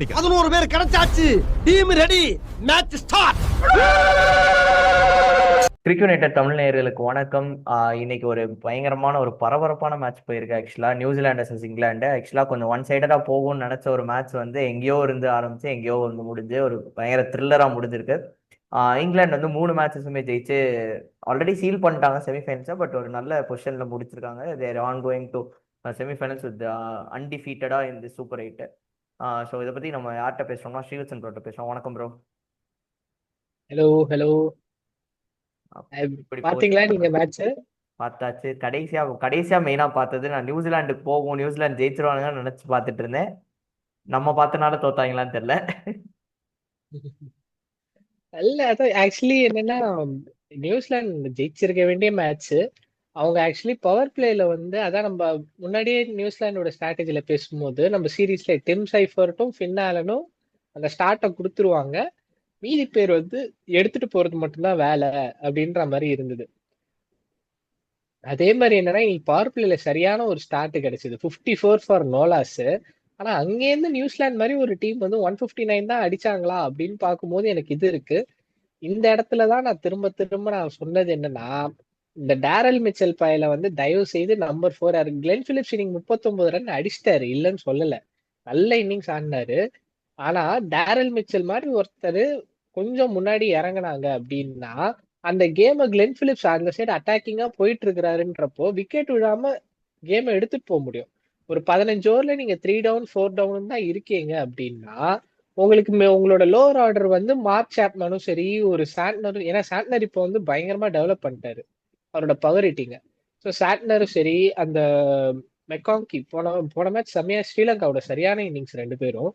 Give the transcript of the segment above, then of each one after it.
11 பேர் கிடைச்சாச்சு. Team ready. Match start. Cric United Tamil நேயர்களுக்கு வணக்கம். இன்னைக்கு ஒரு பயங்கரமான ஒரு பரபரப்பான மேட்ச் போயிருக்கு. ஆக்சுவலா நியூசிலாந்து vs இங்கிலாந்து ஆக்சுவலா கொஞ்சம் ஒன் சைடடா போகும்னு நினைச்ச ஒரு மேட்ச் வந்து எங்கேயோ இருந்து ஆரம்பிச்சு எங்கேயோ வந்து முடிஞ்சு ஒரு பயங்கர த்ரில்லரா முடிஞ்சிருக்கு. இங்கிலாந்து வந்து 3 மேட்சஸுமே ஜெயிச்சு ஆல்ரெடி சீல் பண்ணிட்டாங்க செமிஃபைனல்ஸை. பட் ஒரு நல்ல பொசிஷன்ல முடிச்சிருக்காங்க. There on going to semifinals with அன்டிஃபீட்டடா இந்த சூப்பர் 8. ஸோ இதை பத்தி நம்ம யார்கிட்ட பேசுறோம்னா ஸ்ரீவத்சன் ப்ரோட்ட பேசுறோம். வணக்கம் ப்ரோ. Hello hello. இப்படி பாத்தீங்களா நீங்க மேட்ச்? பார்த்தாச்சு. கடைசியா மெயினா பார்த்தது நான் நியூசிலாந்துக்கு போகும், நியூசிலாந்து ஜெயிச்சிருவானுங்கன்னு நினைச்சு பார்த்துட்டு இருந்தேன். நம்ம பார்த்தனால தோத்தாங்களான்னு தெரியல. இல்ல அதான் ஆக்சுவலி என்னன்னா, நியூசிலாந்து ஜெயிச்சிருக்க வேண்டிய மேட்ச். அவங்க ஆக்சுவலி பவர் பிளேல வந்து அதான் நம்ம முன்னாடியே நியூசிலாண்டோட ஸ்ட்ராட்டஜில பேசும்போது நம்ம சீரீஸ்ல டிம் சைஃபர்ட்டும் ஃபின்னாலனும் அந்த ஸ்டார்ட்டை கொடுத்துருவாங்க, மீதி பேர் வந்து எடுத்துட்டு போறது மட்டும்தான் வேலை அப்படின்ற மாதிரி இருந்தது. அதே மாதிரி என்னன்னா, இன்னைக்கு பவர் பிளேல சரியான ஒரு ஸ்டார்ட் கிடைச்சது. 54 ஃபார் நோலாஸ். ஆனா அங்கேருந்து நியூசிலாந்து மாதிரி ஒரு டீம் வந்து 159 தான் அடிச்சாங்களா அப்படின்னு பார்க்கும்போது எனக்கு இது இருக்கு. இந்த இடத்துலதான் நான் திரும்ப திரும்ப நான் சொன்னது என்னன்னா, இந்த டேரல் மிச்சல் பையில வந்து தயவு செய்து நம்பர் 4 கிளென் பிலிப்ஸ் இன்னைக்கு 39 ரன் அடிச்சிட்டாரு, இல்லைன்னு சொல்லல. நல்ல இன்னிங்ஸ் ஆடினாரு. ஆனா டேரல் மிச்சல் மாதிரி ஒருத்தர் கொஞ்சம் முன்னாடி இறங்குனாங்க அப்படின்னா அந்த கேமை கிளென் பிலிப்ஸ் அந்த சைடு அட்டாக்கிங்கா போயிட்டு இருக்கிறாருன்றப்போ விக்கெட் விழாம கேமை எடுத்துட்டு போக முடியும். ஒரு 15 ஓவர்ல நீங்க 3 டவுன் 4 டவுன் தான் இருக்கீங்க அப்படின்னா உங்களுக்கு உங்களோட லோவர் ஆர்டர் வந்து மார்க் சாப்மனும் சரி, ஒரு சாண்ட்னரும், ஏன்னா சாண்ட்னர் இப்போ வந்து பயங்கரமா டெவலப் பண்ணிட்டாரு அவரோட பவர் ஹிட்டிங்க. ஸோ சாண்ட்னரும் சரி, அந்த மெக்காங்கி போன போன மேட்ச் செம்மையா ஸ்ரீலங்காவோட சரியான இன்னிங்ஸ் ரெண்டு பேரும்.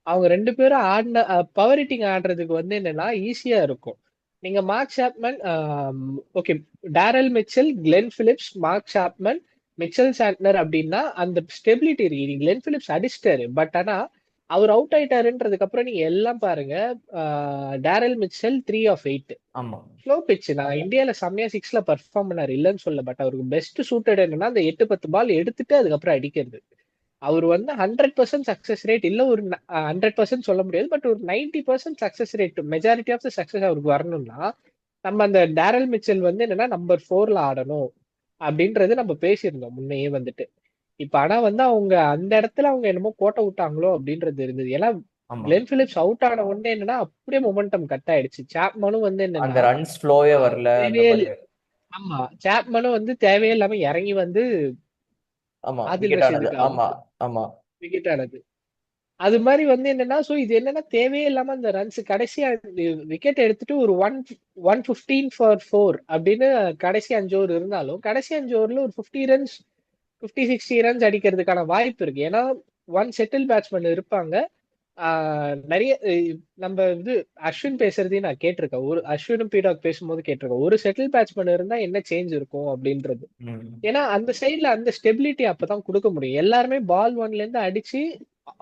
அவங்க ரெண்டு பேரும் ஆடின பவர் ஹிட்டிங் ஆடுறதுக்கு வந்து என்னன்னா ஈஸியா இருக்கும். நீங்க Mark Chapman, okay, Daryl Mitchell, Glenn Phillips, Mark Chapman, Mitchell Santner அப்படின்னா அந்த ஸ்டெபிலிட்டி இருக்கு. கிளென் பிலிப்ஸ் அடிச்சிட்டாரு, பட் ஆனா அவர் அவுட் ஆயிட்டாருன்றதுக்கு அப்புறம் நீங்க எல்லாம் பாருங்க. Daryl Mitchell 3 off 8. ஆமா, ஸ்லோ பிச். நான் இந்தியால செம்மையா 6ல பர்ஃபார்ம் பண்ணாரு, இல்லைன்னு சொல்ல. பட் அவருக்கு பெஸ்ட் சூட்டட் என்னன்னா அந்த 8-10 பால் எடுத்துட்டு அதுக்கப்புறம் அடிக்கிறது. அவர் வந்து 100% சக்சஸ் ரேட் இல்ல, ஒரு 100% சொல்ல முடியாது, பட் ஒரு 90% success rate, majority of the success அவருக்கு வரணும்னா நம்ம அந்த டேரல் மிச்சல் வந்து என்னன்னா நம்பர் 4ல ஆடணும் அப்படின்றது நம்ம பேசியிருந்தோம் முன்னையே வந்துட்டு. இப்ப ஆனா வந்து அவங்க அந்த இடத்துல அவங்க என்னமோ கோட்டை விட்டாங்களோ அப்படின்றது இருந்தது. ஏன்னா ஆமா. கிளென் பிலிப்ஸ் அவுட் ஆன உடனே என்னன்னா அப்படியே மொமெண்டம் கட் ஆயிடுச்சு. சாப்மனும் வந்து அந்த என்னன்னா ரன்ஸ் ஃப்ளோவே வரல அந்த தேவையே மாதிரி. ஆமா, சாப்மனும் வந்து தேவையே இல்லாம இறங்கி வந்து ஆமா, ஆதில் விக்கெட் ஆனது. ரஷீதுக்கு ஆமா, அவுட், ஆமா. விக்கெட் ஆனது. அது மாதிரி வந்து என்னன்னா, சோ இது என்னன்னா தேவையே இல்லாம அந்த ரன்ஸ் கடைசியா விக்கெட் எடுத்துட்டு ஒரு 115 ஃபார் 4 அப்படின்னு கடைசி 5 ஓவர் இருந்தாலும் கடைசி 5 ஓவர்ல ஒரு 50 ரன்ஸ் 50-60 ரன்ஸ் அடிக்கிறதுக்கான வாய்ப்பு இருக்கு. ஏன்னா ஒன் செட்டில் பேட்ஸ்மேன் இருப்பாங்க. நிறைய நம்ம இது அஸ்வின் பேசுறதையும் நான் கேட்டிருக்கேன். ஒரு அஸ்வினும் பீடாக் பேசும்போது கேட்டிருக்கேன், ஒரு செட்டில் பேட்ஸ்மேன் இருந்தா என்ன சேஞ்ச் இருக்கும் அப்படின்றது. ஏன்னா அந்த சைட்ல அந்த ஸ்டெபிலிட்டி அப்பதான் கொடுக்க முடியும். எல்லாருமே பால் 1ல இருந்து அடிச்சு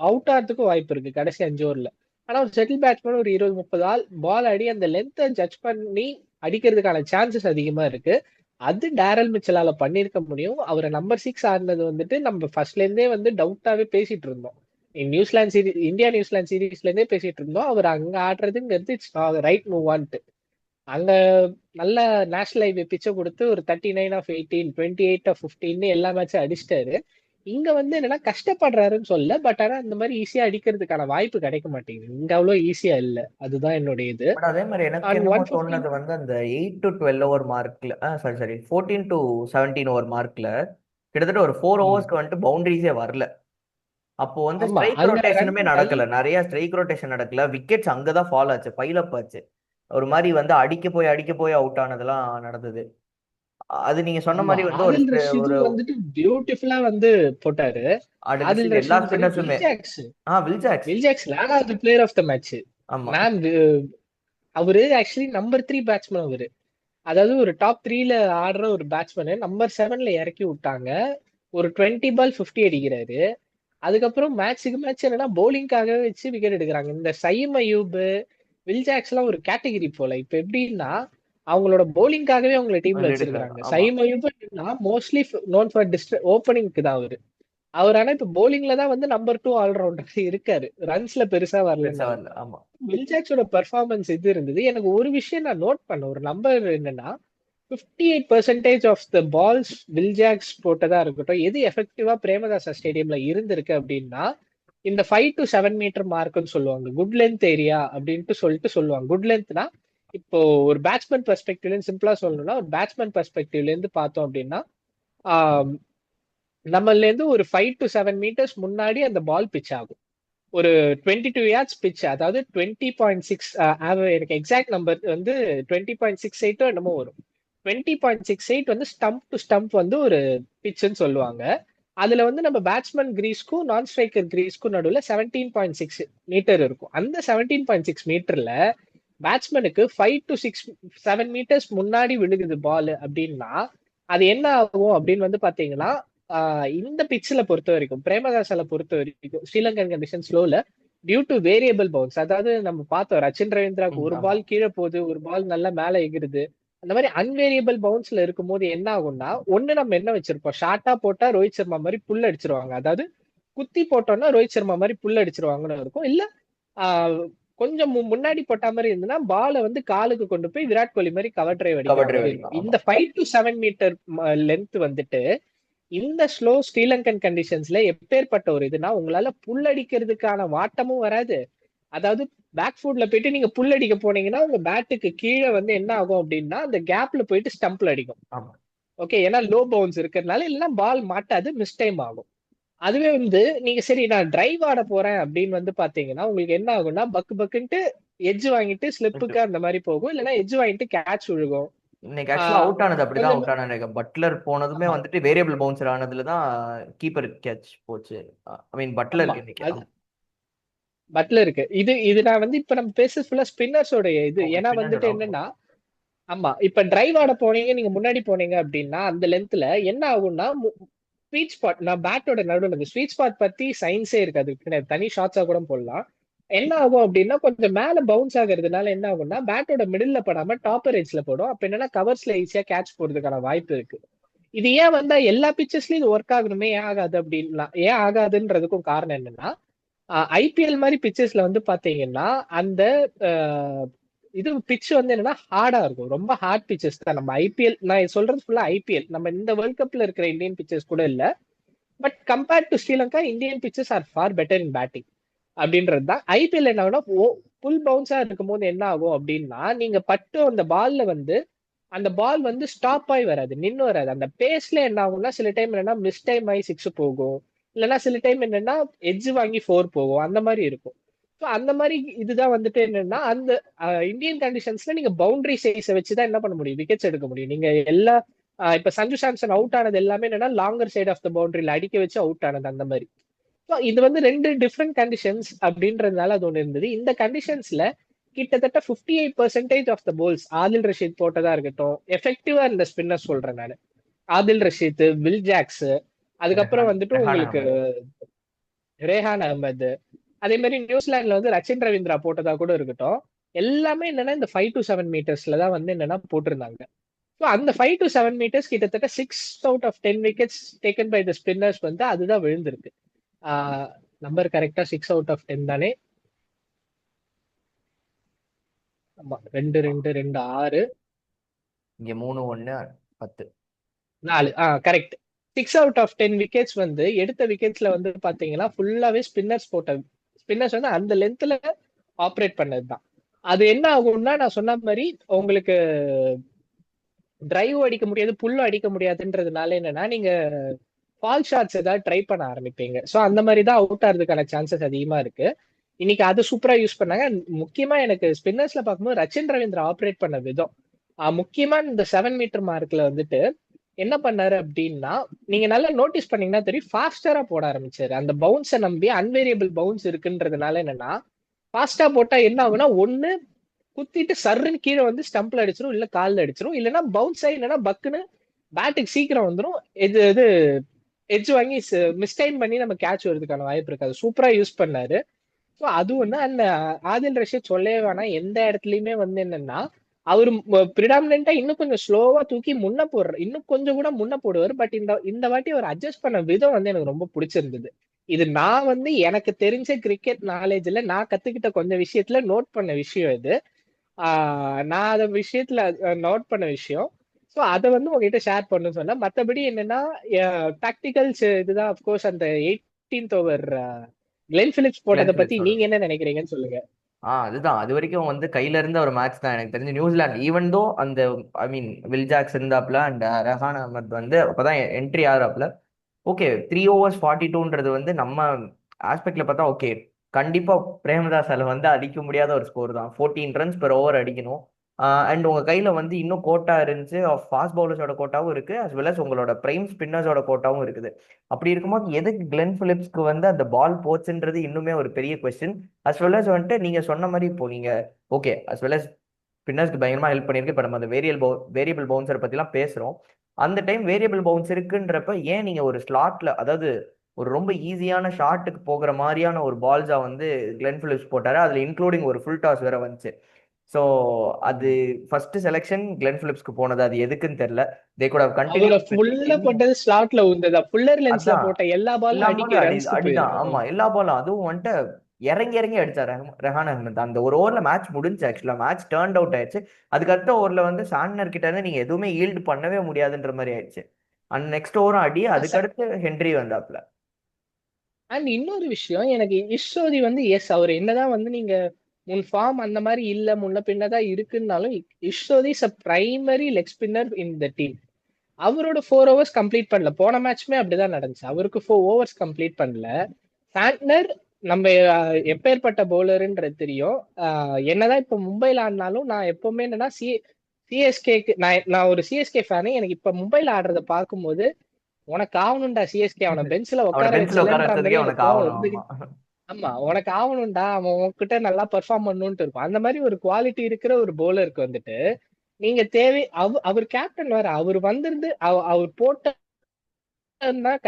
அவுட் ஆகிறதுக்கும் வாய்ப்பு இருக்கு கடைசி 5 ஓவர்ல. ஆனா ஒரு செட்டில் பேட்ஸ்மேன் ஒரு 20-30 பால் ஆடி அந்த லென்த்தை ஜட்ஜ் பண்ணி அடிக்கிறதுக்கான சான்சஸ் அதிகமா இருக்கு. அது டேரல் மிச்சலால பண்ணிருக்க முடியும். அவரை நம்பர் 6 ஆடினது வந்துட்டு நம்ம ஃபர்ஸ்ட்ல இருந்தே வந்து டவுட்டாவே பேசிட்டு இருந்தோம். நியூசிலாந்து சீரீஸ், இந்தியா நியூசிலாந்து சீரீஸ்ல இருந்தே பேசிட்டு இருந்தோம். அவர் அங்க ஆடுறதுங்கிறது இட்ஸ் ரைட் மூவ் ஆன்ட்டு. அங்க நல்ல நேஷனல் ஹைவே பிச்சை கொடுத்து ஒரு 39 ஆஃப் 18, 28 ஆஃப் 15 எல்லா மேட்சும் அடிச்சிட்டாரு. இங்க வந்து என்னன்னா கஷ்டப்படுறாருன்னு சொல்ல, பட் ஆனா இந்த மாதிரி ஈஸியா அடிக்கிறதுக்கான வாய்ப்பு கிடைக்க மாட்டேங்குது. இங்க அவ்வளவு ஈஸியா இல்ல, அதுதான் என்னுடைய இது. பட் அதே மாதிரி எனக்கு அண்ட் என்னமோ 115 தோணுது வந்து அந்த 8 to 12 ஓவர் மார்க்ல, சாரி 14 to 17 ஓவர் மார்க்ல கிட்டத்தட்ட ஒரு 4 ஓவர்ஸ்க்கு வந்துட்டு பவுண்டரிஸே வரல. அப்போ வந்து ஆமா, ஸ்ட்ரைக் அங்க ரொட்டேஷனுமே ரன் நடக்கல. நிறைய ஸ்ட்ரைக் ரொட்டேஷன் நடக்கல. விக்கெட்ஸ் அங்கதான் ஃபால் ஆச்சு, பைல் அப் ஆச்சு. ஒரு மாதிரி வந்து அடிக்க போய் அவுட் ஆனதெல்லாம் நடந்தது. அது நீங்க சொன்ன ஆமா, மாதிரி வந்து ஒரு ஆதில் ரஷீது ஒரு வந்துட்டு பியூட்டிஃபுல்லா வந்து போட்டாரு. ஆதில் ஆடில் எல்லா ரஷீதும் சரி, ஸ்பின்னர்ஸுமே. Will Jacks. வில் ஜாக்ஸ் நாலாவது பிளேயர் ஆஃப் த மேட்ச். ஆமா, மேம், அவரு ஆக்சுவலி நம்பர் 3 பேட்ஸ்மேன் அவரு. அதாவது ஒரு டாப் 3ல ஆடுற ஒரு பேட்ஸ்மேன் நம்பர் 7ல இறக்கி விட்டாங்க. ஒரு 20 பால் 50 அடிக்கிறாரு. அதுக்கப்புறம் மேட்சுக்கு மேட்ச் என்னன்னா பவுலிங்காகவே வச்சு விக்கெட் எடுக்கிறாங்க. இந்த சயீம் அயூப், வில் ஜாக்ஸ் எல்லாம் ஒரு கேட்டகிரி போல. இப்ப எப்படின்னா அவங்களோட பவுலிங்காகவே அவங்கள டீம்ல எடுக்கிறாங்க. வச்சிருக்காங்க. ஆமா, சயீம் அயூப் மோஸ்ட்லி நோன் ஃபார் ஓப்பனிங்க்கு தான் அவரு. அவர் ஆனா இப்ப bowlingல தான் வந்து நம்பர் 2 ஆல்ரவுண்டர் இருக்காரு. ரன்ஸ்ல பெருசா பெருசா வரலனாலும். வரல. ஆமா. வில் ஜாக்ஸோட பெர்ஃபார்மன்ஸ் இது இருந்தது. எனக்கு ஒரு விஷயம் நான் நோட் பண்ணேன். ஒரு நம்பர் என்னன்னா 58% of the balls Will Jacks போட்டதா இருக்கட்டும், எது எஃபெக்டிவா பிரேமதாசா ஸ்டேடியம்ல இருந்திருக்கு அப்படின்னா, இந்த 5 to 7 மீட்டர் மார்க்னு சொல்லுவாங்க. குட் லென்த் ஏரியா அப்படின்ட்டு சொல்லிட்டு சொல்லுவாங்க. குட் லென்த்னா இப்போ ஒரு பேட்ஸ்மேன் பெர்ஸ்பெக்டிவ்ல சிம்பிளா சொல்லணும்னா, ஒரு பேட்ஸ்மேன் பெர்ஸ்பெக்டிவ்ல இருந்து பார்த்தோம் அப்படின்னா, நம்மள இருந்து ஒரு 5 to 7 மீட்டர்ஸ் முன்னாடி அந்த பால் பிட்ச் ஆகும். ஒரு 22 yards பிட்ச், அதாவது 20.6, எனக்கு எக்ஸாக்ட் நம்பர் வந்து 20.68 என்னமோ வரும். 20.68 வந்து ஸ்டம்ப் டு ஸ்டம்ப் வந்து ஒரு பிட்ச்னு சொல்லுவாங்க. அதுல வந்து நம்ம பேட்ஸ்மேன் கிரீஸ்க்கும் நான் ஸ்ட்ரைக்கர் கிரீஸ்க்கும் நடுவுல 17.6 மீட்டர் இருக்கும். அந்த 17.6 மீட்டர்ல பேட்ஸ்மேனுக்கு 5 to 7 மீட்டர்ஸ் முன்னாடி விழுகுது பால் அப்படின்னா அது என்ன ஆகும் அப்படின்னு வந்து பாத்தீங்கன்னா, இந்த பிட்ச்ல பொறுத்த வரைக்கும், பிரேமதாசால பொறுத்த வரைக்கும், ஸ்ரீலங்கன் கண்டிஷன் ஸ்லோல டியூ டு வேரியபிள் பவுன்ஸ், அதாவது நம்ம பார்த்தோம் ரச்சின் ரவீந்திராவுக்கு ஒரு ஆமா. பால் கீழே போகுது, ஒரு பால் நல்லா மேல எகிருது. அந்த மாதிரி அன்வேரியபிள் பவுன்ஸ்ல இருக்கும்போது என்ன ஆகும்னா, ஒண்ணு நம்ம என்ன வச்சிருப்போம், ஷார்ட்டா போட்டா ரோஹித் சர்மா மாதிரி புல் அடிச்சிருவாங்க, அதாவது குத்தி போட்டோம்னா ரோஹித் சர்மா மாதிரி புல் அடிச்சிருவாங்கன்னு இருக்கும். இல்ல ஆஹ் கொஞ்சம் முன்னாடி போட்ட மாதிரி இருந்ததுன்னா பாலை வந்து காலுக்கு கொண்டு போய் விராட் கோலி மாதிரி கவர் டிரைவ் அடிக்கிற கவர் டிரைவ் மாதிரி அடிக்கும். இருக்கும். ஆமா. இந்த 5 to 7 மீட்டர் லென்த் வந்துட்டு இந்த ஸ்லோ ஸ்ரீலங்கன் கண்டிஷன்ஸ்ல எப்பேற்பட்ட ஒரு இதுனா, உங்களால புல் அடிக்கிறதுக்கான வாட்டமும் வராது. அதாவது பேக் ஃபுட்ல போயிட்டு நீங்க புல் அடிக்க போனீங்கன்னா உங்க பேட்டுக்கு கீழே வந்து என்ன ஆகும் அப்படின்னா அந்த கேப்ல போயிட்டு ஸ்டம்ப்ல அடிக்கும். ஆமா. ஓகே, ஏன்னா லோ பவுன்ஸ் இருக்கிறதுனால, இல்லைன்னா பால் மாட்டாது, மிஸ் டைம் ஆகும். அதுவே வந்து நீங்க சரி நான் டிரைவ் ஆட போறேன் அப்படின்னு வந்து பாத்தீங்கன்னா உங்களுக்கு என்ன ஆகும்னா, பக்கு பக்குன்ட்டு எட்ஜ் வாங்கிட்டு ஸ்லிப்புக்கு அந்த மாதிரி போகும், இல்லைன்னா எட்ஜ் வாங்கிட்டு கேட்ச் விழுகும். இன்னைக்கு ஆக்சுவலா ஆஹ் அவுட் ஆனது அப்படிதான் கொஞ்சம் அவுட் ஆனாங்க. பட்லர் போனதுமே ஆமா வந்துட்டு வேரியபிள் பவுன்சர் ஆனதுல தான் கீப்பர் கேட்ச் போச்சு. ஐ மீன் ஆமா பட்லருக்கு இன்னைக்கு. அது பட்லருக்கு இது இது நான் வந்து இப்ப நம்ம பேசுறது ஃபுல்லா ஸ்பின்னர்ஸோட இது. ஓகே, ஏன்னா வந்துட்டு பின்னாடி என்னன்னா, ஆமா இப்ப டிரைவ் ஆட போனீங்க, நீங்க முன்னாடி போனீங்க அப்படின்னா அந்த லென்த்ல என்ன ஆகும்னா, ஸ்வீட் ஸ்பாட், நான் பேட்டோட நடுவில் இந்த ஸ்வீட் ஸ்பாட் பத்தி சயின்ஸே இருக்காது, பின்னாடி தனி ஷார்ட்ஸா கூட போடலாம். என்ன ஆகும் அப்படின்னா, கொஞ்சம் மேல பவுன்ஸ் ஆகுறதுனால என்ன ஆகும்னா பேட்டோட மிடில்ல படாம டாப்பர் எட்ஜ்ல போடும். அப்ப என்னன்னா கவர்ஸ்ல ஈஸியா கேட்ச் போறதுக்கான வாய்ப்பு இருக்கு. இது ஏன் வந்தா எல்லா பிச்சர்ஸ்லயும் இது ஒர்க் ஆகணுமே, ஏன் ஆகாது அப்படின்னா, ஏன் ஆகாதுன்றதுக்கும் காரணம் என்னன்னா, ஐபிஎல் மாதிரி பிச்சர்ஸ்ல வந்து பாத்தீங்கன்னா அந்த அஹ், இது பிட்ச் வந்து என்னன்னா ஹார்டா இருக்கும். ரொம்ப ஹார்ட் பிச்சர்ஸ் தான். நம்ம ஐபிஎல், நான் சொல்றது ஃபுல்லா ஐபிஎல், நம்ம இந்த வேர்ல்ட் கப்ல இருக்கிற இந்தியன் பிச்சர்ஸ் கூட இல்ல. But compared to Sri Lanka, Indian pitchers are far better in batting அப்படின்றது தான். ஐபிஎல் என்ன ஆகும்னா, புல் பவுன்ஸா இருக்கும் போது என்ன ஆகும் அப்படின்னா, நீங்க பட்டு அந்த பால்ல வந்து அந்த பால் வந்து ஸ்டாப் ஆகி வராது, நின்னு வராது. அந்த பேஸ்ல என்ன ஆகும்னா சில டைம் என்னன்னா மிஸ் டைம் ஆகி 6 போகும், இல்லைன்னா சில டைம் என்னன்னா எட்ஜ் வாங்கி 4 போகும், அந்த மாதிரி இருக்கும். ஸோ அந்த மாதிரி இதுதான் வந்துட்டு என்னன்னா, அந்த இந்தியன் கண்டிஷன்ஸ்ல நீங்க பவுண்டரி சைஸை வச்சுதான் என்ன பண்ண முடியும், விக்கெட்ஸ் எடுக்க முடியும். நீங்க எல்லா இப்ப சஞ்சு சாம்சன் அவுட் ஆனது எல்லாமே என்னன்னா லாங்கர் சைட் ஆஃப் த பவுண்டரியில அடிக்க வச்சு அவுட் ஆனது அந்த மாதிரி. So இது வந்து ரெண்டு டிஃப்ரெண்ட் கண்டிஷன்ஸ் அப்படின்றதுனால அது ஒண்ணு இருந்தது. இந்த கண்டிஷன்ஸ்ல கிட்டத்தட்ட 58% of the balls Adil Rashid போட்டதா இருக்கட்டும், எஃபெக்டிவா இருந்த ஸ்பின்னர் சொல்றேன் நான், ஆதில் ரஷீத், வில் ஜாக்ஸ், அதுக்கப்புறம் வந்துட்டு ரெஹான் உங்களுக்கு அகமது. ரேஹான் அகமது, அதே மாதிரி நியூசிலாந்துல வந்து ரச்சின் ரவீந்திரா போட்டதா கூட இருக்கட்டும், எல்லாமே என்னன்னா இந்த 5 to 7 மீட்டர்ஸ்ல தான் வந்து என்னன்னா போட்டிருந்தாங்க. ஸோ அந்த 5 to 7 மீட்டர்ஸ் கிட்டத்தட்ட 6 out of 10 wickets taken by the spinners வந்து அதுதான் விழுந்திருக்கு. நம்பர் கரெக்டா 6 out of 10 தானே? ஆமா, 2 2 2 6 இங்க 3-1 10. 4, கரெக்ட். 6 out of 10 விக்கெட்ஸ் வந்து எடுத்த விக்கெட்ஸ்ல வந்து பாத்தீங்கன்னா ஃபுல்லாவே ஸ்பின்னர்ஸ் போட்ட, ஸ்பின்னர்ஸ் வந்து அந்த லென்த்ல ஆப்ரேட் பண்ணதுதான். அது என்ன ஆகும்னா, நான் சொன்ன மாதிரி உங்களுக்கு டிரைவ் அடிக்க முடியாது, புல்லு அடிக்க முடியாதுன்றதுனால என்னன்னா, நீங்க ஃபால் ஷாட்ஸ் ஏதாவது ட்ரை பண்ண ஆரம்பிப்பீங்க. ஸோ அந்த மாதிரி தான் அவுட் ஆகிறதுக்கான சான்சஸ் அதிகமா இருக்கு. இன்னைக்கு அது சூப்பரா யூஸ் பண்ணாங்க. முக்கியமா எனக்கு ஸ்பின்னர்ஸ்ல பார்க்கும்போது ரச்சின் ரவீந்திரா ஆப்ரேட் பண்ண விதம், முக்கியமா இந்த 7 மீட்டர் மார்க்ல வந்துட்டு என்ன பண்ணாரு அப்படின்னா, நீங்க நல்லா நோட்டீஸ் பண்ணீங்கன்னா தெரியும், ஃபாஸ்டரா போட ஆரம்பிச்சாரு. அந்த பவுன்ஸை நம்பி அன்வேரியபிள் பவுன்ஸ் இருக்குன்றதுனால என்னன்னா, ஃபாஸ்டா போட்டா என்ன ஆகும்னா, ஒண்ணு குத்திட்டு சர்ன்னு கீழே வந்து ஸ்டம்ப்ல அடிச்சிரும், இல்ல கால்ல அடிச்சிரும், இல்லைன்னா பவுன்ஸ் ஆகி இல்லைன்னா பக்குன்னு பேட்டுக்கு சீக்கிரம் வந்துரும். இது இது எட்ஜ் வாங்கி மிஸ்டைம் பண்ணி நம்ம கேட்ச் வரதுக்கான வாய்ப்பு இருக்கு. அது சூப்பரா யூஸ் பண்ணாரு. ஸோ அது ஒண்ணு. அந்த ஆதில் ரஷீத் சொல்லவே வேணாம், எந்த இடத்துலயுமே வந்து என்னன்னா அவரு பிரிடாமினா இன்னும் கொஞ்சம் ஸ்லோவா தூக்கி முன்ன போடுற இன்னும் கொஞ்சம் கூட முன்ன போடுவார். பட் இந்த இந்த வாட்டி அவர் அட்ஜஸ்ட் பண்ண விதம் வந்து எனக்கு ரொம்ப பிடிச்சிருந்தது. இது நான் வந்து எனக்கு தெரிஞ்ச கிரிக்கெட் நாலேஜ்ல நான் கத்துக்கிட்ட கொஞ்சம் விஷயத்துல நோட் பண்ண விஷயம் இது. நான் அத விஷயத்துல நோட் பண்ண விஷயம். ஸோ அதை வந்து உங்ககிட்ட ஷேர் பண்ண சொன்னேன். மற்றபடி என்னன்னா டாக்டிக்கல்ஸ் இதுதான் அப்கோர்ஸ் அந்த 18th over Glenn Phillips Glenn போட்டதை பத்தி பிலிப்ஸோட நீங்க என்ன நினைக்கிறீங்கன்னு சொல்லுங்க. அதுதான் அது வரைக்கும் வந்து கையில இருந்த ஒரு மேட்ச் தான் எனக்கு தெரிஞ்சு நியூசிலாந்து. ஈவன் தோ அந்த ஐ மீன் வில் ஜாக்ஸ் இருந்தாப்ல அண்ட் ரெஹான் அஹமத் வந்து அப்பதான் என்ட்ரி ஆகிறாப்ல. ஓகே 3 overs 42ன்றது வந்து நம்ம ஆஸ்பெக்ட்ல பார்த்தா ஓகே கண்டிப்பா பிரேமதாசால வந்து அடிக்க முடியாத ஒரு ஸ்கோர் தான். 14 runs per over அடிக்கணும். அண்ட் உங்க கையில வந்து இன்னும் கோட்டா இருந்துச்சு, ஃபாஸ்ட் பவுலர்ஸோட கோட்டாவும் இருக்கு, அஸ் வெல் அஸ் உங்களோட பிரைம் ஸ்பின்னர்ஸோட கோட்டாவும் இருக்குது. அப்படி இருக்கும்போது எதுக்கு கிளென் பிலிப்ஸ்க்கு வந்து அந்த பால் போச்சுன்றது இன்னுமே ஒரு பெரிய கொஸ்டின். அஸ் வெல் அஸ் வந்துட்டு நீங்க சொன்ன மாதிரி இப்போ நீங்க ஓகே அஸ் வெல் அஸ் ஸ்பின்னர்ஸ்க்கு பயங்கரமா ஹெல்ப் பண்ணியிருக்கு. இப்போ நம்ம அந்த வேரியபிள் பவுன்சர் பத்திலாம் பேசுறோம். அந்த டைம் வேரியபிள் பவுன்ஸ் இருக்குன்றப்ப ஏன் நீங்க ஒரு ஸ்லாட்ல, அதாவது ஒரு ரொம்ப ஈஸியான ஷாட்டுக்கு போகிற மாதிரியான ஒரு பால்ஸா வந்து கிளென் பிலிப்ஸ் போட்டாரு. அதுல இன்க்ளூடிங் ஒரு ஃபுல் டாஸ் வேற வந்துச்சு. ஸோ அது ஃபர்ஸ்ட் செலெக்ஷன் கிளென் பிலிப்ஸ்க்கு போனது. அது எதுக்குன்னு தெரியல. தே குட் ஹவ் அவரோட கண்டினியூட் வித் ஃபுல்ல போட்டது ஸ்லாட்ல உந்ததா புல்லர் லென்ஸ்ல அதான் போட்ட எல்லா பாலும் எல்லா அடிக்க பாலும் ரன்ஸ்க்கு அடிதான். போயிருக்கும். ஆமா எல்லா பாலும் அதுவும் வந்துட்டு இறங்கி இறங்கி அடிச்சார் ரெஹான் அஹ்மத். அந்த ஒரு ஓவர்ல மேட்ச் முடிஞ்சு, ஆக்சுவலா மேட்ச் டர்ன் அவுட் ஆயிடுச்சு. அதுக்கு அடுத்த ஓவர்ல வந்து சாண்ட்னர் கிட்ட இருந்து நீங்க எதுவுமே ஈல்டு பண்ணவே முடியாதுன்ற மாதிரி ஆயிடுச்சு. அண்ட் நெக்ஸ்ட் ஓவரும் அடி, அதுக்கடுத்து ஹென்ரி வந்தாப்ல. அண்ட் இன்னொரு விஷயம் எனக்கு இஷ்ஷோதி வந்து எஸ் அவர் என்னதான் வந்து நீங்க முன் ஃபார்ம் அந்த மாதிரி இல்ல முன்ன பின்னதான் இருக்குன்னாலும் Ish Sodhi is a primary leg spinner in the team. அவரோட 4 overs கம்ப்ளீட் பண்ணல. போன மேட்ச்மே அப்படிதான் நடந்துச்சு. அவருக்கு 4 overs கம்ப்ளீட் பண்ணல. சாண்ட்னர் நம்ம எப்பேற்பட்ட பவுலருன்றது தெரியும். என்னதான் இப்ப மும்பைல ஆடினாலும் நான் எப்பவுமே என்னன்னா சிஎஸ்கேக்கு நான் ஒரு சிஎஸ்கே ஃபேனு. எனக்கு இப்ப மும்பைல ஆடுறத பார்க்கும்போது உனக்கு ஆகணும்டா சிஎஸ்கே அவனை பெஞ்ச்ல அவனை உட்கார பெஞ்சில் உட்கார வச்சலன்ற மாதிரி வச்சதுக்கே எனக்கு உனக்கு கோவம் ஆகணும். இருந்து. ஆமா ஆமா உனக்கு ஆகணும்டா அவன் உன்கிட்ட நல்லா பெர்ஃபார்ம் பண்ணணும்ட்டு இருக்கும். அந்த மாதிரி ஒரு குவாலிட்டி இருக்கிற ஒரு பவுலருக்கு வந்துட்டு நீங்க தேவை அவர் கேப்டன் வேற. அவர் வந்திருந்து அவர் போட்டா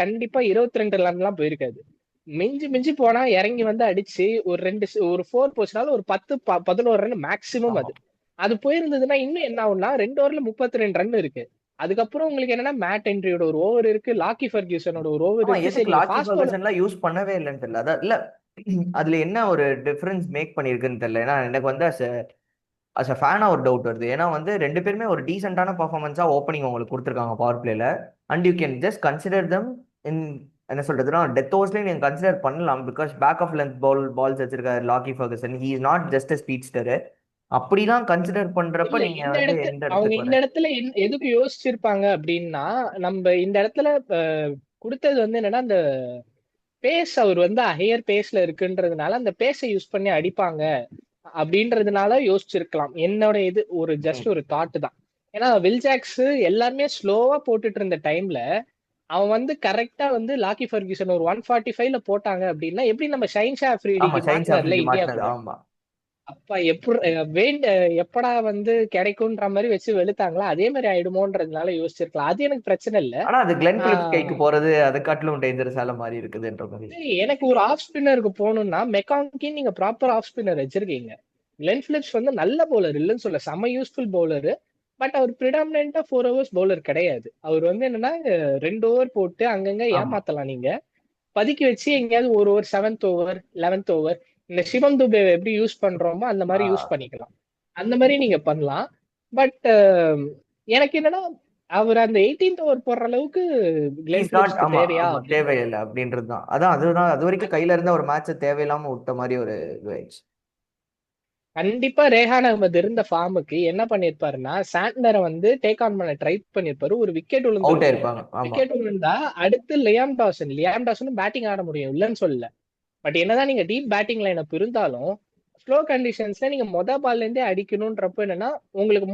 கண்டிப்பா 22 ரன் எல்லாம் போயிருக்காது. மிஞ்சி மிஞ்சி போனா இறங்கி வந்து அடிச்சு ஒரு 4 போச்சுனாலும் ஒரு 10-11 ரன் மேக்சிமம். ஆமா. அது அது போயிருந்ததுன்னா இன்னும் என்ன ஆகும்னா 2 ஓவர்ல 32 ரன் இருக்கு. அதுக்கப்புறம் உங்களுக்கு என்னன்னா மேட் ஹென்ரியோட ஒரு ஓவர் இருக்கு, லாக்கி ஃபர்கியூசனோட ஒரு ஓவர் ஆமா இருக்கு. எதுக்கு சரி நீங்க லாக்கி ஃபாஸ்ட் பாலர் ஃபர்கூசன்லாம் யூஸ் பண்ணவே இல்லைன்னு தெரியல. அதான் இல்ல அதுல என்ன ஒரு டிஃபரன்ஸ் மேக் பண்ணிருக்குன்னு தெரியல. ஏன்னா எனக்கு வந்து அஸ் அ ஃபேனா ஒரு டவுட் வருது. ஏன்னா வந்து ரெண்டு பேருமே ஒரு டீசென்டான பர்ஃபார்மன்ஸா ஓப்பனிங் உங்களுக்கு கொடுத்துருக்காங்க பவர் பிளேல. And you can just consider them in என்ன சொல்றதுன்னா டெத் ஓவர்ஸ்லயும் நீங்க கன்சிடர் பண்ணலாம். Because back of length balls வச்சிருக்காரு Lockie Ferguson. He is not just a speedster. அப்படிலாம் கன்சிடர் பண்றப்ப இல்ல நீங்க இந்த வந்து இடத்து எந்த அவங்க இடத்துக்கு இந்த வர இடத்துல எதுக்கு யோசிச்சிருப்பாங்க அப்படின்னா நம்ம இந்த இடத்துல கொடுத்தது வந்து என்னன்னா அந்த பேஸ் அவர் வந்து ஹையர் பேஸ்ல இருக்குன்றதுனால அந்த பேஸை யூஸ் பண்ணி அடிப்பாங்க அப்படின்றதுனால யோசிச்சிருக்கலாம். என்னோட இது ஒரு ஜஸ்ட் ஒரு தாட் தான். ஏன்னா வில் ஜாக்ஸ் எல்லாருமே ஸ்லோவா போட்டுட்டு இருந்த டைம்ல அவன் வந்து கரெக்டா வந்து லாக்கி ஃபர்கியூசன் ஒரு 145ல போட்டாங்க அப்படின்னா எப்படி நம்ம ஷைன்ஷா ஆமா அஃப்ரிடிக்கு ஷைன்ஸ் மாட்டினார்ல ஆஃப்ரிடி இந்தியா மாட்டினது. கூட. ஆமா அப்ப எப்படி எப்படா வந்து கிடைக்கும்ன்ற மாதிரி வச்சு வெளுத்தாங்களா அதே மாதிரி ஆயிடுமோன்றதுனால யோசிச்சிருக்கலாம். அது எனக்கு பிரச்சனை இல்ல. ஆனா அது கிளென் பிலிப்ஸ் கைக்கு ஆஹ் போறது அதை காட்டிலும் டேஞ்சரஸால மாதிரி இருக்குதுன்ற மாதிரி. சரி எனக்கு ஒரு ஆஃப் ஸ்பின்னருக்கு போகணும்னா மெக்காங்கி நீங்க ப்ராப்பர் ஆஃப் ஸ்பின்னர் வச்சிருக்கீங்க. கிளென் பிலிப்ஸ் வந்து நல்ல பவுலர் இல்லைன்னு சொல்ல, செம யூஸ்ஃபுல் பவுலர். பட் அவர் பிரிடாமினா 4 overs பவுலர் கிடையாது. அவர் வந்து என்னன்னா 2 ஓவர் போட்டு அங்கங்க ஆமா ஏமாத்தலாம். நீங்க பதுக்கி வச்சு எங்கேயாவது ஒரு over 7th over 11th over இந்த சிவம் துபே எப்படி யூஸ் பண்றோமோ அந்த மாதிரி யூஸ் பண்ணிக்கலாம். அந்த மாதிரி நீங்க பண்ணலாம். பட் எனக்கு என்னன்னா அவர் அந்த 18th ஓவர் போடுற அளவுக்கு கிளென் இஸ் நாட். பிலிப்ஸ்க்கு ஆமா தேவையா ஆமா அப்படின்னு. தேவையில்லை அப்படின்றது தான். அதான் அதுதான் அது வரைக்கும் கையில இருந்த ஒரு மேட்சை தேவையில்லாம விட்ட மாதிரி ஒரு இதுவாயிடுச்சு. கண்டிப்பா ரேஹான் அகமது இருந்த ஃபார்முக்கு என்ன பண்ணிருப்பாருன்னா சாண்ட்னரை வந்து டேக் ஆன் பண்ண ட்ரை பண்ணிருப்பாரு. ஒரு விக்கெட் அவுட் விழுந்திருக்கும். ஆயிருப்பாங்க. ஆமா விக்கெட் விழுந்தா அடுத்து லியாம் டாசனும் பேட்டிங் ஆட முடியும் இல்லைன்னு சொல்லல. பட் என்னதான் நீங்க டீப் பேட்டிங் லைனப் இருந்தாலும் ஸ்லோ கண்டிஷன்ஸ்ல நீங்க பால்ல இருந்தே அடிக்கணும்ன்றப்ப என்னன்னா உங்களுக்கு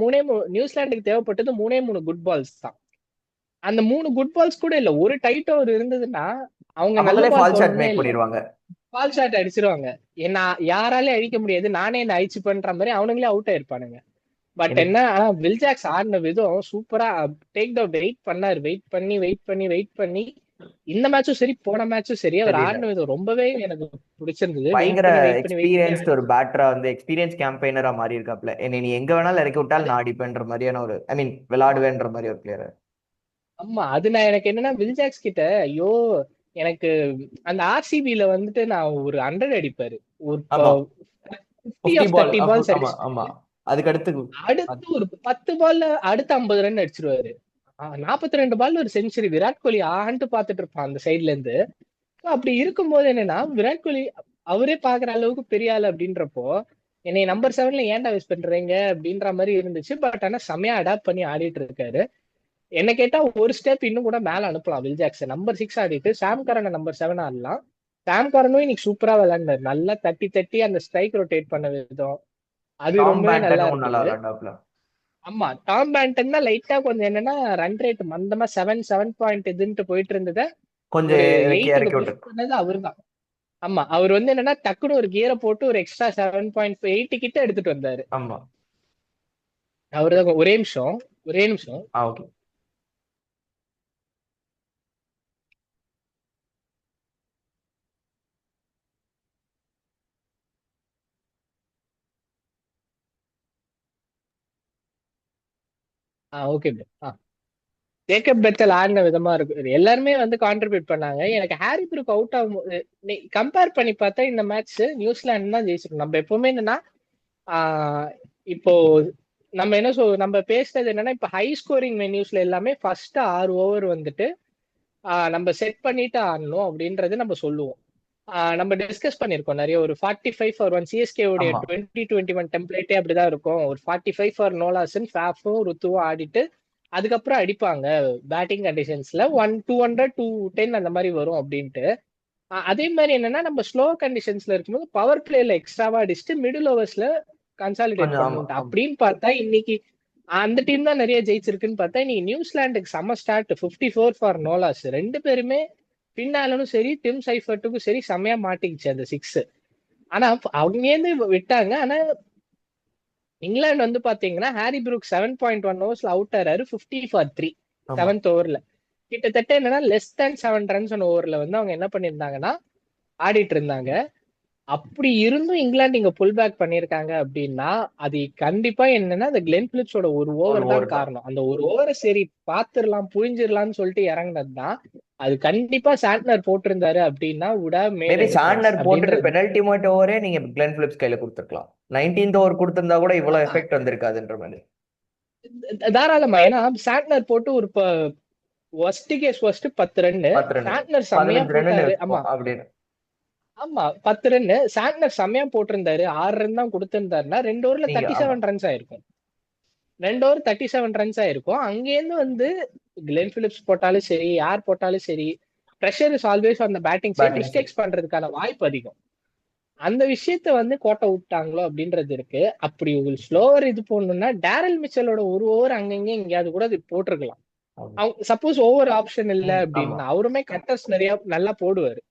நியூசிலாந்துக்கு தேவைப்பட்டது 3 குட் பால்ஸ் தான். அந்த 3 குட் பால்ஸ் கூட இல்ல, ஒரு டைட் ஓவர் இருந்ததுன்னா அவங்க நல்ல அவங்களே பால் ஃபால் ஷாட் போடணும்னே மேக் இல்ல, பண்ணிடுவாங்க. பால் ஷாட் அடிச்சிருவாங்க. என்ன யாராலே அடிக்க முடியாது, நானே என்ன அழிச்சு பண்ற மாதிரி அவனுங்களே அவுட் ஆயிருப்பானுங்க. பட் எனக்கு என்ன ஆனா வில் ஜாக்ஸ் ஆடின விதம் சூப்பரா. டேக் அவுட் வெயிட் பண்ணாரு, வெயிட் பண்ணி இந்த மேட்சும் சரி போன மேட்சும் சரி அவர் தெரியல. ஆடின விதம் ரொம்பவே எனக்கு பிடிச்சிருந்தது. பயங்கர வெயிட் பண்ணி எக்ஸ்பீரியன்ஸ்டு ஒரு பேட்டரா வந்து எக்ஸ்பீரியன்ஸ் கேம்பெயினரா மாறி இருக்காப்ல. என்னை நீ எங்க வேணாலும் இறக்கி விட்டாலும் நான் அடிப்பேன்ற மாதிரியான ஒரு ஐ மீன் விளையாடுவேன்ற மாதிரி ஒரு பிளேயர். ஆமா அது நான் எனக்கு என்னன்னா வில்ஜாக்ஸ் கிட்ட ஐயோ எனக்கு அந்த ஆர்சிபில வந்துட்டு நான் ஒரு 100 அடிப்பாரு ஒரு ஆமா 50 50 ஆஃப் பால் 30 பால்ஸ் ஆமா அடிச்சுட்டு ஆமா அதுக்கு அடுத்து அடுத்து ஒரு 10 பால்ல அடுத்து 50 ரன் அடிச்சிருவாரு. 42 பால்ல ஒரு செஞ்சுரி. விராட் கோலி ஆன்ட்டு பாத்துட்டு இருப்பான் அந்த சைட்ல இருந்து. அப்படி இருக்கும்போது என்னன்னா விராட் கோலி அவரே பாக்குற அளவுக்கு பெரிய ஆள் அப்படின்றப்போ என்னை நம்பர் 7ல ஏன்டா யூஸ் பண்றீங்க அப்படின்ற மாதிரி இருந்துச்சு. பட் ஆனா செமையா அடாப்ட் பண்ணி ஆடிட்டு இருக்காரு. என்ன கேட்டா ஒரு ஸ்டெப் இன்னும் கூட மேல அனுப்பலாம். வில் ஜாக்சன் நம்பர் 6 ஆடிட்டு சாம் கரனை நம்பர் 7 ஆடலாம். சாம் கரனும் இன்னைக்கு சூப்பரா விளையாண்டாரு. நல்லா தட்டி தட்டி அந்த ஸ்ட்ரைக் ரொட்டேட் பண்ண விதம் அது டாம் ரொம்பவே நல்லா பேண்டனும் நல்லா இருந்தது. விளையாண்டாப்ல. ஆமா டாம் பேண்டன் தான் லைட்டா கொஞ்சம் என்னன்னா ரன் ரேட் மந்தமா 7 இதுன்ட்டு போயிட்டு இருந்தது. கொஞ்சம் ஒரு இறக்கி 8க்கு இறக்கி விட்டு புஷ் பண்ணது அவர்தான். ஆமா அவர் வந்து என்னன்னா டக்குன்னு ஒரு கியரை போட்டு ஒரு எக்ஸ்ட்ரா 7.8 கிட்ட எடுத்துட்டு வந்தாரு. ஆமா. அவர்தான். ஒரே நிமிஷம். ஓகே. ஓகே ஜேக்கப் பெத்தல் ஆடின விதமா இருக்கு. எல்லாருமே வந்து கான்ட்ரிபியூட் பண்ணாங்க. எனக்கு ஹாரி ப்ரூக் அவுட் ஆகும் கம்பேர் பண்ணி பார்த்தா இந்த மேட்ச் நியூசிலாந்து தான் ஜெயிச்சிருக்கும். நம்ம எப்பவுமே என்னன்னா ஆஹ் இப்போ நம்ம பேசுறது என்னன்னா இப்ப ஹை ஸ்கோரிங் மென்யூஸ்ல எல்லாமே ஃபர்ஸ்ட் 6 ஓவர் வந்துட்டு நம்ம செட் பண்ணிட்டு ஆடணும் அப்படின்றது நம்ம சொல்லுவோம். நம்ம டிஸ்கஸ் பண்ணிருக்கோம் நிறைய. ஒரு 45 for 1 சிஎஸ்கே உடைய ஆமா 2021 டெம்ப்ளேட்டே அப்படிதான் இருக்கும். ஒரு 45 for நோலாசன் ஃபேஃபும் ருத்துவும் ஆடிட்டு அதுக்கப்புறம் அடிப்பாங்க பேட்டிங் கண்டிஷன்ஸ்ல 200 210 அந்த மாதிரி வரும் அப்படின்ட்டு. அதே மாதிரி என்னன்னா நம்ம ஸ்லோ கண்டிஷன்ஸ்ல இருக்கும்போது பவர் பிளேல எக்ஸ்ட்ராவா அடிச்சுட்டு மிடில் ஓவர்ஸ்ல கன்சாலிடேட் கொஞ்சம் ஆமா பண்ணும் அப்படின்னு பார்த்தா இன்னைக்கு அந்த டீம் தான் நிறைய ஜெயிச்சிருக்குன்னு பார்த்தா இன்னைக்கு நியூசிலாந்துக்கு செம ஸ்டார்ட் 54 for நோலாஸ். ரெண்டு பேருமே பின்னாலும் சரி டிம் சைஃபர்ட்டுக்கும் சரி செம்மையா மாட்டிக்கிச்சு அந்த 6. ஆனா அவங்க இருந்து விட்டாங்க. ஆனா இங்கிலாந்து வந்து பாத்தீங்கன்னா ஹாரி ப்ரூக் 7.1 ஓவர்ஸ்ல அவுட் ஆறாரு 50 for 3 ஆமா 7th ஓவர்ல. கிட்டத்தட்ட என்னன்னா லெஸ் தேன் 7 runs ஓவர்ல வந்து அவங்க என்ன பண்ணிருந்தாங்கன்னா ஆடிட்டு இருந்தாங்க. அப்படி இருந்தும் இங்கிலாந்து இங்க புல் பேக் பண்ணிருக்காங்க அப்படின்னா அது கண்டிப்பா என்னன்னா அந்த கிளென் பிலிப்ஸோட ஒரு ஒரு ஓவர் தான் ஓவர் தான். காரணம். அந்த ஒரு ஓவரை சரி பாத்துரலாம் புழிஞ்சிடலாம்னு சொல்லிட்டு இறங்குனது தான். அது கண்டிப்பா சாண்ட்னர் போட்டிருந்தாரு அப்படின்னா would have made maybe a difference Santner போட்டுட்டு அப்படின்றது. பெனல்டி மோட் ஓவரே நீங்க கிளென் பிலிப்ஸ் கையில கொடுத்துருக்கலாம். 19th ஓவர் கொடுத்திருந்தா கூட இவ்வளவு எஃபெக்ட் வந்திருக்காதுன்ற மாதிரி. தாராளமா ஏன்னா சாண்ட்னர் போட்டு ஒரு worst case worst 10 run 10 run Santner செம்மையா 15 ரன் போட்டாரு. ஆமா வச்சுப்போம் அப்படின்னு. ஆமா 10 ரன் சாண்ட்னர் செம்மையா போட்டிருந்தாரு. 6 ரன் தான் கொடுத்திருந்தாருன்னா 2 ஓவர்ல நீங்க தேர்ட்டி ஆமா செவன் ரன்ஸ் ஆயிருக்கும். 2 ஓவர் 37 ரன்ஸ் ஆயிருக்கும். அங்கேருந்து வந்து கிளென் பிலிப்ஸ் போட்டாலும் சரி யார் போட்டாலும் சரி ப்ரெஷர் இஸ் ஆல்வேஸ் அந்த batting side. Batting side. Mistakes பண்றதுக்கான வாய்ப்பு அதிகம். அந்த விஷயத்த வந்து கோட்டை விட்டாங்களோ அப்படின்றது இருக்கு. அப்படி ஒரு ஸ்லோவர் இது போடணும்னா டேரல் மிச்சலோட ஒரு ஓவர் அங்கங்க எங்கேயாவது கூட அது போட்டிருக்கலாம். ஆமா அவங்க சப்போஸ் ஓவர் ஆப்ஷன் இல்ல ஆமா அப்படின்னா அவருமே கட்டர்ஸ் நிறைய நல்லா போடுவாரு.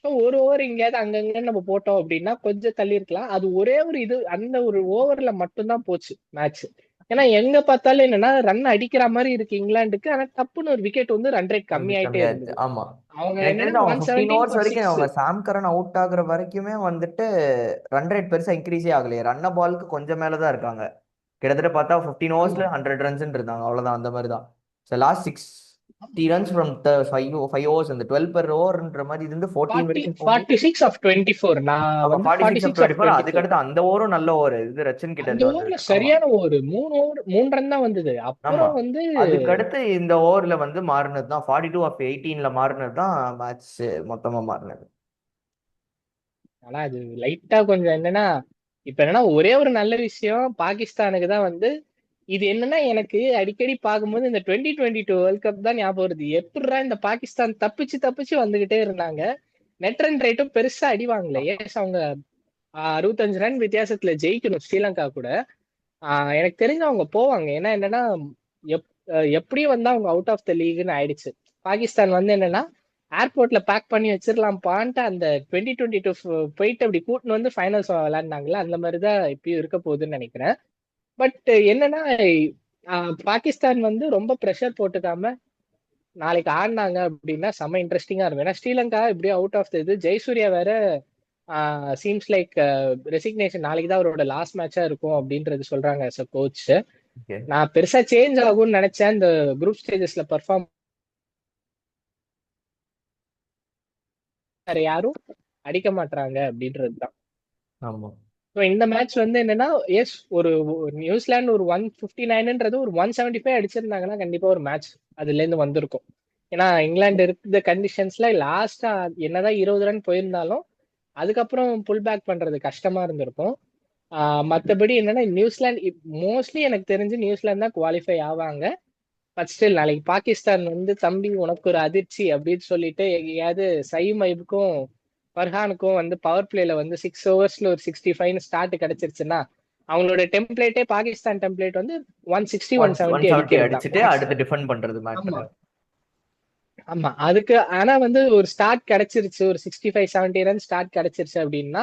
ஒரு ஓவர் எங்கேயாவது அங்கங்க நம்ம போட்டோம் அப்படின்னா கொஞ்சம் தள்ளி இருக்கலாம். அது ஒரே ஒரு இது அந்த ஒரு ஓவர்ல மட்டும்தான் போச்சு மேட்ச். ஏன்னா எங்க பார்த்தாலும் என்னன்னா ரன் அடிக்கிற மாதிரி இருக்கு இங்கிலாந்துக்கு. ஆனா டப்புன்னு ஒரு விக்கெட் வந்து ரன் ரேட் அது கம்மியாயிட்டே கம்மியாச்சு. இருந்தது. ஆமா அவங்க எனக்கு என்னன்னா தெரிஞ்சு அவங்க 15 117 ஓவர்ஸ் for வரைக்கும் 6. அவங்க சாம் கரன் அவுட் ஆகுற வரைக்குமே வந்துட்டு ரன் ரேட் பெருசா இன்க்ரீஸே ஆகலையே. ரன்ன பாலுக்கு கொஞ்சம் மேலதான் இருக்காங்க. கிட்டத்தட்ட பார்த்தா 15 ஆமா ஓவர்ஸ்ல 100 ரன்ஸ் இருந்தாங்க. அவ்வளவுதான் அந்த மாதிரி தான். லாஸ்ட் 60 ரன்ஸ் ஃப்ரம் 5 ஓவர்ஸ் அந்த 12 per ஓவர்ன்ற மாதிரி இது வந்து 14 40 வரைக்கும் போகும். 46 of 24. நான் ஆமா வந்து 46 of 46 of 24. 24. அதுக்கடுத்து அந்த ஓவரும் நல்ல ஓவர் இது ரச்சன் கிட்ட அந்த இருந்து ஓவர்ல வந்தது. ஆமா சரியான ஒரு 3 ரன் தான் வந்தது. ஆமா அப்புறம் வந்து அதுக்கடுத்து இந்த ஓவர்ல வந்து மாறினது தான் 42 of 18ல மாறினது தான் மேட்ச் மொத்தமா மாறினது. ஆனா அது லைட்டா கொஞ்சம் என்னன்னா இப்ப என்னன்னா ஒரே ஒரு நல்ல விஷயம் பாகிஸ்தானுக்கு தான் வந்து இது என்னன்னா எனக்கு அடிக்கடி பார்க்கும்போது இந்த 2022 வேர்ல்ட் கப் தான் ஞாபகம் வருது. எப்படிடா இந்த பாகிஸ்தான் தப்பிச்சு தப்பிச்சு வந்துகிட்டே இருந்தாங்க. நெட் ரன் ரேட்டும் பெருசா அடிவாங்கல. ஏஸ் அவங்க 65 ரன் வித்தியாசத்துல ஜெயிக்கணும் ஸ்ரீலங்கா கூட. எனக்கு தெரிஞ்சு அவங்க போவாங்க. ஏன்னா என்னன்னா எப்படியும் வந்து அவங்க அவுட் ஆஃப் த லீக்னு ஆயிடுச்சு. பாகிஸ்தான் வந்து என்னன்னா ஏர்போர்ட்ல பேக் பண்ணி வச்சிடலாம்ப்பான்ட்டு அந்த 2022 போயிட்டு அப்படி கூட்டின்னு வந்து ஃபைனல்ஸ் விளையாடினாங்களா அந்த மாதிரிதான் இப்பயும் இருக்க போகுதுன்னு நினைக்கிறேன். பட் என்னன்னா பாகிஸ்தான் வந்து ரொம்ப ப்ரெஷர் போட்டுக்காம நாளைக்கு ஆடினாங்க அப்படின்னா செம்ம இன்ட்ரெஸ்டிங்கா இருக்கும். ஏன்னா ஸ்ரீலங்கா இப்படியே அவுட் ஆஃப் இது. ஜெயசூர்யா வேற சீம்ஸ் லைக் ரெசிக்னேஷன் நாளைக்கு தான் அவரோட லாஸ்ட் மேட்சா இருக்கும் அப்படின்றது சொல்றாங்க as a கோச். ஓகே. நான் பெருசா சேஞ்ச் ஆகும்னு நினைச்சேன் இந்த குரூப் ஸ்டேஜஸ்ல பெர்ஃபார்ம் வேற யாரும் அடிக்க மாட்டாங்க அப்படின்றதுதான். ஆமா. ஸோ இந்த மேட்ச் வந்து என்னன்னா எஸ் ஒரு நியூசிலாந்து ஒரு 159ன்றது ஒரு 175 அடிச்சிருந்தாங்கன்னா கண்டிப்பா ஒரு மேட்ச் அதுல இருந்து வந்திருக்கும். ஏன்னா இங்கிலாந்து இருந்த கண்டிஷன்ஸ்ல லாஸ்டா என்னதான் 20 ரன் போயிருந்தாலும் அதுக்கப்புறம் புல் பேக் பண்றது கஷ்டமா இருந்திருக்கும். மற்றபடி என்னன்னா நியூசிலாந்து மோஸ்ட்லி எனக்கு தெரிஞ்சு நியூசிலாந்து தான் குவாலிஃபை ஆவாங்க. பட் ஸ்டில் நாளைக்கு பாகிஸ்தான் வந்து தம்பி உனக்கு ஒரு அதிர்ச்சி அப்படின்னு சொல்லிட்டு எங்கேயாவது சயீம் ஐபுக்கும் ஃபர்ஹானுக்கும் வந்து பவர் பிளேல வந்து 6 ஓவர்ஸ்ல ஒரு 65 ஸ்டார்ட் கிடைச்சிருச்சுன்னா அவங்களோட டெம்ப்ளேட்டே பாகிஸ்தான் டெம்ப்ளேட் வந்து 160 170 170 அடிக்கிறது அடிச்சுட்டு தான். அடுத்து டிஃபெண்ட் பண்றது மேட்ச்ல. ஆமா ஆமா அதுக்கு ஆனா வந்து ஒரு ஸ்டார்ட் கிடைச்சிருச்சு, ஒரு 65 70 ரன் ஸ்டார்ட் கிடைச்சிருச்சு அப்படின்னா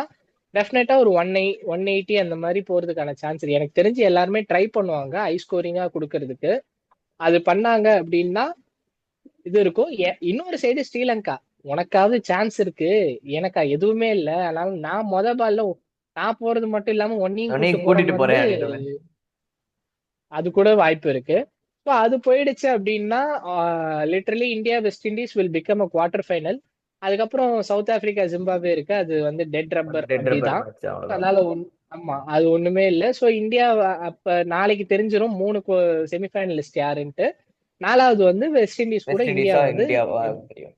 டெஃபினட்டா ஒரு 180 அந்த மாதிரி போறதுக்கான சான்ஸ் இருக்கு. எனக்கு தெரிஞ்சு எல்லாருமே ட்ரை பண்ணுவாங்க ஹை ஸ்கோரிங்கா கொடுக்கறதுக்கு. அது பண்ணாங்க அப்படின்னா இது இருக்கும். இன்னொரு சைடு ஸ்ரீலங்கா உனக்காவது சான்ஸ் இருக்கு, எனக்கா எதுவுமே இல்ல, அதனால நான் பால்ல நான் போறது மட்டும் இல்லாம ஒன்னையும் நீ கூட்டு கூட்டிட்டு போறேன்னு வந்து போறேன் அப்படின்னு. அது கூட வாய்ப்பு இருக்கு. ஸோ அது போயிடுச்சு அப்படின்னா literally India west Indies will become a quarter final. அதுக்கப்புறம் சவுத் ஆப்பிரிக்கா ஜிம்பாப்வே இருக்கு, அது வந்து டெட் ரப்பர் டெட் ரப்பர் அப்படிதான். மேட்ச் அவ்வளவுதான். அதனால ஆமா அது ஒண்ணுமே இல்லை. ஸோ இந்தியா அப்ப நாளைக்கு தெரிஞ்சிடும் 3 செமிஃபைனலிஸ்ட் யாருன்ட்டு. 4வது வந்து வெஸ்ட் இண்டீஸ் கூட வெஸ்ட் இந்தியா இண்டீஸா வந்து இந்தியாவா தெரியும்.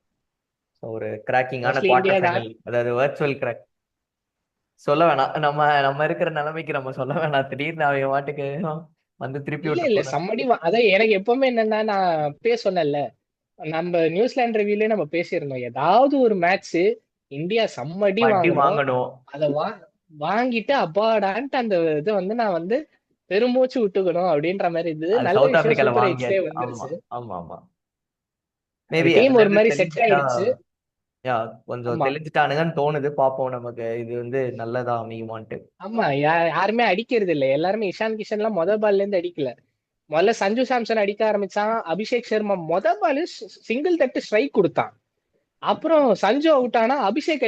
ஒரு கிராக்கிங்கான மோஸ்ட்லி இந்தியா குவார்டர் தான். ஃபைனல், அதாவது வர்ச்சுவல் கிராக். சொல்ல வேணாம், நம்ம நம்ம இருக்கிற நிலைமைக்கு நம்ம சொல்ல வேணாம். திடீர்னு அவங்க வாட்டுக்கு வந்து திருப்பி இல்ல விட்டு இல்ல போன. சம்மடி அதான் எனக்கு எப்பவுமே என்னன்னா நான் சொன்னேன்ல, நம்ம நியூசிலாந்து ரிவ்யூலயே நம்ம பேசியிருந்தோம் ஏதாவது ஒரு மேட்ச் இந்தியா சம்மடி வட்டி வாங்கணும், வாங்கணும். அதை வாங்கிட்டு அப்பாடான்ட்டு அந்த இதை வந்து நான் வந்து பெருமூச்சு விட்டுக்கணும் அப்படின்ற மாதிரி இருந்தது. அது நல்ல சவுத் விஷயம், ஆப்பிரிக்கால சூப்பர் எயிட்ஸ்லயே வாங்கியாச்சு. ஆமா வந்துருச்சு. ஆமா ஆமா. அந்த மேபி டீம் அதுல ஒரு இருந்து மாதிரி செட் தெளிஞ்சுட்டா, ஆயிடுச்சு. கொஞ்சம் ஆமா தெளிஞ்சுட்டானுங்கன்னு தோணுது. பாப்போம் நமக்கு இது வந்து நல்லதா அமையுமான்ட்டு. ஆமா யாருமே அடிக்கிறது இல்லை, எல்லாருமே இஷான் கிஷன் எல்லாம் பால்ல இருந்து அடிக்கல. முதல்ல சஞ்சு சாம்சன் அடிக்க ஆரம்பிச்சான், அபிஷேக் சர்மா பால் சிங்கிள் தட்டு ஸ்ட்ரைக் கொடுத்தான். அப்புறம் சஞ்சு அவுட் ஆனா அபிஷேக்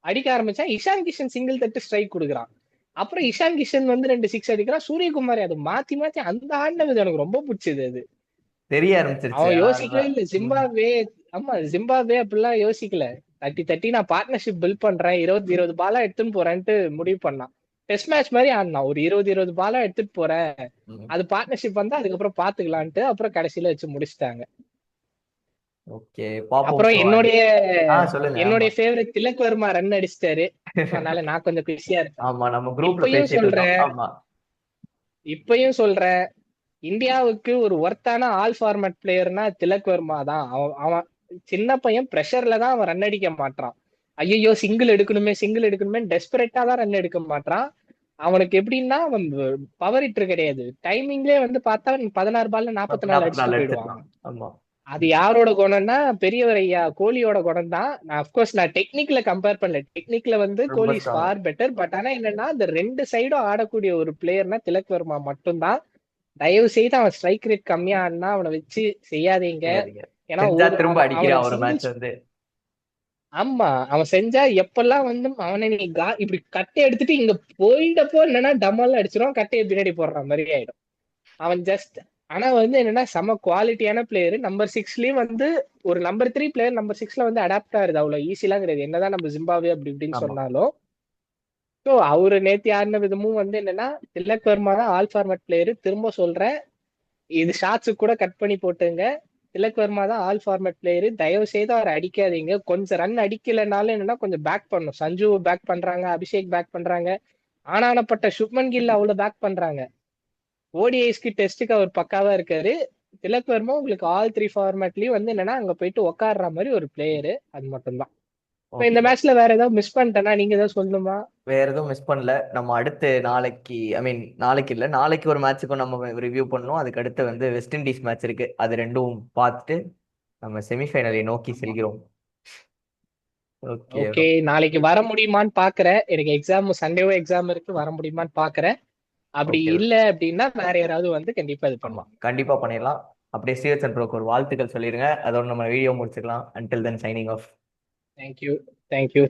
அடிக்க ஆரம்பிச்சா இஷான் கிஷன் சிங்கிள் தட்டு ஸ்ட்ரைக் கொடுக்குறான். அப்புறம் இஷான் கிஷன் வந்து 2 6 அடிக்கிறான். சூரியகுமார் அது மாத்தி மாத்தி அந்த ஆடினது எனக்கு ரொம்ப பிடிச்சது. அது தெரிய ஆரம்பிச்சிருச்சு. அவன் யோசிக்கவே இல்லை ஜிம்பாப்வே. ஆமா ஜிம்பாப்வே அப்படிலாம் யோசிக்கல. தட்டி தட்டி நான் பார்ட்னர்ஷிப் பில்ட் பண்றேன், 20 பாலா எடுத்துன்னு போறேன்ட்டு முடிவு பண்ணான். டெஸ்ட் மேட்ச் மாதிரி ஆடினான், ஒரு 20 பாலா எடுத்துட்டு போறேன், அது பார்ட்னர்ஷிப் வந்தா அதுக்கப்புறம் பாத்துக்கலான்ட்டு அப்புறம் கடைசியில வச்சு முடிச்சிட்டாங்க. ஓகே பாப்போம். அப்புறம் சொல்லுங்க. ஆமா என்னுடைய ஃபேவரட் திலக் வர்மா ரன் அடிச்சிட்டாரு. அதனால நான் கொஞ்சம் குஷியா இருக்கேன். ஆமா நம்ம குரூப்ல இப்பயும் பேசிட்டு இருந்தோம். சொல்றேன் ஆமா இப்பயும் சொல்றேன் இந்தியாவுக்கு ஒரு ஒர்த்தான ஆல் ஃபார்மேட் பிளேயர்னா திலக் வர்மா தான். அவன் சின்ன பையன், பிரஷர்ல தான் அவன் ரன் அடிக்க மாட்டான். ஐயோ சிங்கிள் எடுக்கணுமே டெஸ்பரேட்டா தான் ரன் எடுக்க மாட்டான். அவனுக்கு எப்படின்னா அவன் பவர் ஹிட்டர் கிடையாது, டைமிங்லேயே வந்து பார்த்தா 16 பால்ல 44 அடிச்சுட்டு 44 போயிடுவான். எடுத்துக்கலாம். ஆமா அது யாரோட குணம்னா பெரியவர் ஐயா கோலியோட குணம் தான். நான் அப்கோர்ஸ் நான் டெக்னிக்ல கம்பேர் பண்ணல, டெக்னிக்ல வந்து ரொம்ப Kohli is strong. Far better. But ஆனா என்னன்னா இந்த 2 சைடும் ஆடக்கூடிய ஒரு பிளேயர்னா திலக் வர்மா மட்டும்தான். தயவு செய்து அவன் ஸ்ட்ரைக் ரேட் கம்மியா ஆடினா அவனை வச்சு செய்யாதீங்க. ஏன்னா செஞ்சா திரும்ப அடிக்கிறான் அவனுக்கு ஒரு சிங்கிள். மேட்ச் வந்து. ஆமா அவன் செஞ்சா எப்பெல்லாம் வந்து அவனை நீ இப்படி கட்டை எடுத்துட்டு இங்க போயிட்டப்போ என்னன்னா டமால் அடிச்சிடும், கட்டையை பின்னாடி போடுற மாதிரி ஆயிடும். அவன் ஜஸ்ட் ஆனா வந்து என்னன்னா செம குவாலிட்டியான பிளேயர். நம்பர் 6லயும் வந்து ஒரு நம்பர் 3 பிளேயர் நம்பர் 6ல வந்து அடாப்ட் ஆகுது அவ்வளவு ஈஸிலாம் கிடையாது, என்னதான் நம்ம ஜிம்பாவே அப்படி இப்படின்னு ஆமா சொன்னாலும். ஸோ அவரு நேத்தி ஆடின விதமும் வந்து என்னன்னா திலக் வர்மா தான் ஆல் ஃபார்மேட் பிளேயர். திரும்ப சொல்றேன், இது ஷார்ட்ஸு கூட கட் பண்ணி போட்டுங்க, திலக் வர்மா தான் ஆல் ஃபார்மேட் பிளேயர். தயவு செய்து அவர் அடிக்காதீங்க. கொஞ்சம் ரன் அடிக்கலைனாலும் என்னன்னா கொஞ்சம் பேக் பண்ணும். சஞ்சு பேக் பண்றாங்க, அபிஷேக் பேக் பண்றாங்க, ஆனானப்பட்ட சுப்மன் கில் அவ்வளவு பேக் பண்றாங்க. ஓடிஐஸ்க்கு டெஸ்ட்டுக்கு அவர் பக்காவா இருக்காரு. திலக் வர்மா உங்களுக்கு ஆல் 3 ஃபார்மேட்லயும் வந்து என்னன்னா அங்க போயிட்டு உட்காடுற மாதிரி ஒரு பிளேயரு, அது மட்டும்தான். இப்ப இந்த ஓகே. மேட்ச்ல வேற ஏதாவது மிஸ் பண்ணிட்டேன்னா நீங்க ஏதாவது சொல்லணுமா? வேற எதுவும் மிஸ் பண்ணல. நம்ம அடுத்து நாளைக்கு, ஐ மீன் நாளைக்கு இல்ல, நாளைக்கு ஒரு மேட்சுக்கும் நம்ம ரிவ்யூ பண்ணணும். அதுக்கு அடுத்து வந்து வெஸ்ட் இண்டீஸ் மேட்ச் இருக்கு, அது ரெண்டும் பார்த்துட்டு நம்ம செமிஃபைனலை நோக்கி ஆமா செல்கிறோம். ஓகே ஓகே, நாளைக்கு வர முடியுமான்னு பாக்குறேன். எனக்கு எக்ஸாம் சண்டேவோ எக்ஸாம் இருக்கு, வர முடியுமான்னு பாக்குறேன். அப்படி ஓகே. இல்ல அப்படின்னா வேற யாராவது வந்து கண்டிப்பா இது ஆமா பண்ணுவாங்க. கண்டிப்பா பண்ணிடலாம். அப்படியே ஸ்ரீவத்சன் ப்ரோக்கு ஒரு வாழ்த்துக்கள் சொல்லிடுங்க. அதோட நம்ம வீடியோ முடிச்சுக்கலாம். Until then signing off. Thank you.